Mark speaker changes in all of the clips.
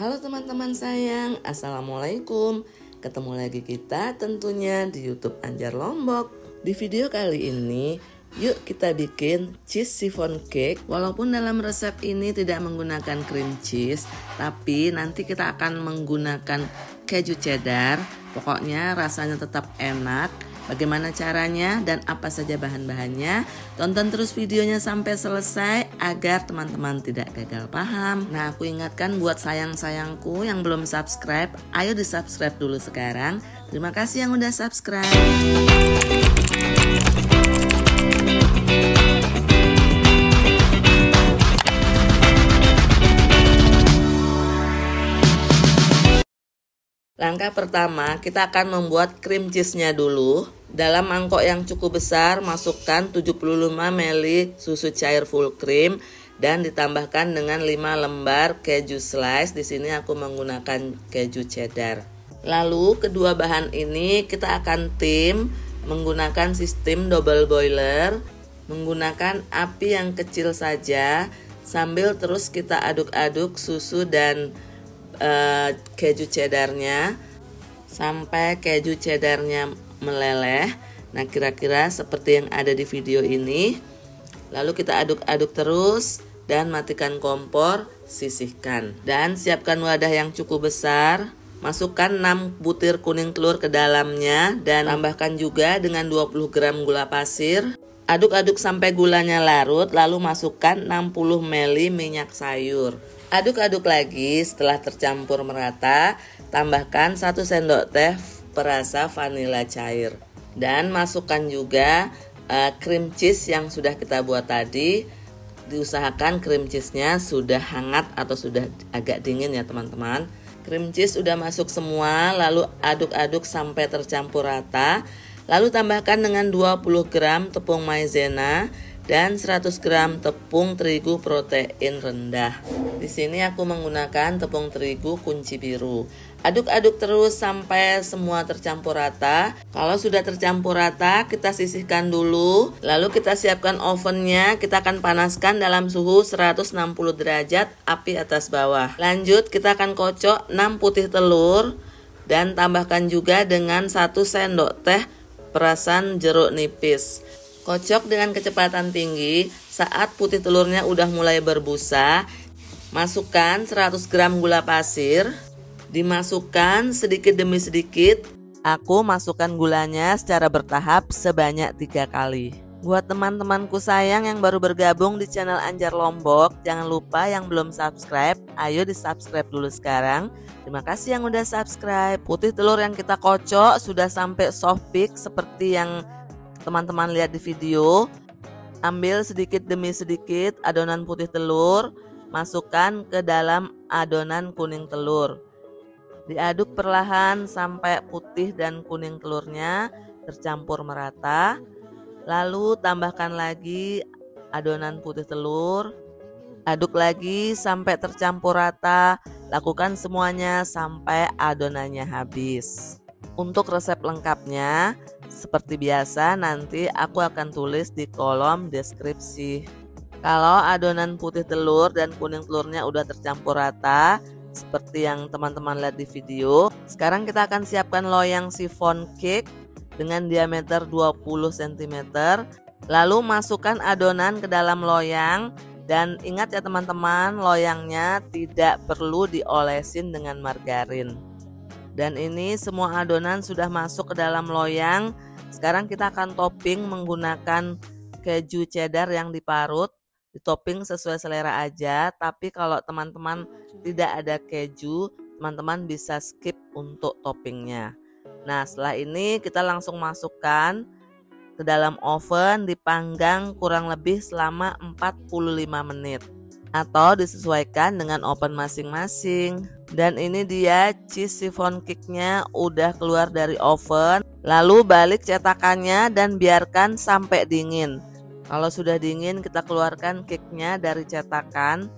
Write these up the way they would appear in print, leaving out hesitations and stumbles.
Speaker 1: Halo teman-teman sayang, Assalamualaikum. Ketemu lagi kita tentunya di YouTube Anjar Lombok. Di video kali ini, yuk kita bikin cheese chiffon cake. Walaupun dalam resep ini tidak menggunakan cream cheese, tapi nanti kita akan menggunakan keju cheddar. Pokoknya rasanya tetap enak. Bagaimana caranya dan apa saja bahan-bahannya? Tonton terus videonya sampai selesai agar teman-teman tidak gagal paham. Nah, aku ingatkan buat sayang-sayangku yang belum subscribe, ayo di subscribe dulu sekarang. Terima kasih yang udah subscribe. Langkah pertama, kita akan membuat cream cheese-nya dulu. Dalam mangkok yang cukup besar, masukkan 75 ml susu cair full cream dan ditambahkan dengan 5 lembar keju slice. Di sini aku menggunakan keju cheddar. Lalu kedua bahan ini kita akan tim menggunakan sistem double boiler, menggunakan api yang kecil saja sambil terus kita aduk-aduk susu dan keju cheddarnya sampai keju cheddarnya meleleh. Nah, kira-kira seperti yang ada di video ini. Lalu kita aduk-aduk terus dan matikan kompor, sisihkan. Dan siapkan wadah yang cukup besar. Masukkan 6 butir kuning telur ke dalamnya dan tambahkan juga dengan 20 gram gula pasir. Aduk-aduk sampai gulanya larut, lalu masukkan 60 ml minyak sayur. Aduk-aduk lagi. Setelah tercampur merata, tambahkan 1 sendok teh perasa vanila cair. Dan masukkan juga cream cheese yang sudah kita buat tadi. Diusahakan cream cheese-nya sudah hangat atau sudah agak dingin ya teman-teman. Cream cheese sudah masuk semua, lalu aduk-aduk sampai tercampur rata. Lalu tambahkan dengan 20 gram tepung maizena dan 100 gram tepung terigu protein rendah. Di sini aku menggunakan tepung terigu kunci biru. Aduk-aduk terus sampai semua tercampur rata. Kalau sudah tercampur rata, kita sisihkan dulu. Lalu kita siapkan ovennya. Kita akan panaskan dalam suhu 160 derajat, api atas bawah. Lanjut, kita akan kocok 6 putih telur dan tambahkan juga dengan 1 sendok teh perasan jeruk nipis. Kocok dengan kecepatan tinggi. Saat putih telurnya udah mulai berbusa, masukkan 100 gram gula pasir. Dimasukkan sedikit demi sedikit. Aku masukkan gulanya secara bertahap sebanyak 3 kali. Buat teman-temanku sayang yang baru bergabung di channel Anjar Lombok, jangan lupa yang belum subscribe, ayo di subscribe dulu sekarang. Terima kasih yang udah subscribe. Putih telur yang kita kocok sudah sampai soft peak seperti yang teman-teman lihat di video. Ambil sedikit demi sedikit adonan putih telur, masukkan ke dalam adonan kuning telur. Diaduk perlahan sampai putih dan kuning telurnya tercampur merata. Lalu tambahkan lagi adonan putih telur. Aduk lagi sampai tercampur rata. Lakukan semuanya sampai adonannya habis. Untuk resep lengkapnya, seperti biasa nanti aku akan tulis di kolom deskripsi. Kalau adonan putih telur dan kuning telurnya udah tercampur rata, seperti yang teman-teman lihat di video, sekarang kita akan siapkan loyang chiffon cake dengan diameter 20 cm. Lalu masukkan adonan ke dalam loyang. Dan ingat ya teman-teman, loyangnya tidak perlu diolesin dengan margarin. Dan ini semua adonan sudah masuk ke dalam loyang. Sekarang kita akan topping menggunakan keju cheddar yang diparut. Ditopping sesuai selera aja. Tapi kalau teman-teman tidak ada keju, teman-teman bisa skip untuk toppingnya. Nah, setelah ini kita langsung masukkan ke dalam oven, dipanggang kurang lebih selama 45 menit atau disesuaikan dengan oven masing-masing. Dan ini dia cheese chiffon cake-nya udah keluar dari oven. Lalu balik cetakannya dan biarkan sampai dingin. Kalau sudah dingin, kita keluarkan cake-nya dari cetakan.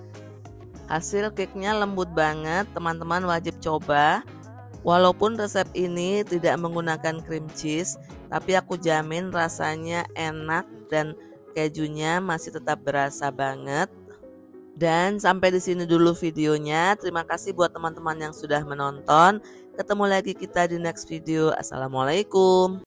Speaker 1: Hasil cake-nya lembut banget, teman-teman wajib coba. Walaupun resep ini tidak menggunakan cream cheese, tapi aku jamin rasanya enak dan kejunya masih tetap berasa banget. Dan sampai di sini dulu videonya. Terima kasih buat teman-teman yang sudah menonton. Ketemu lagi kita di next video. Assalamualaikum.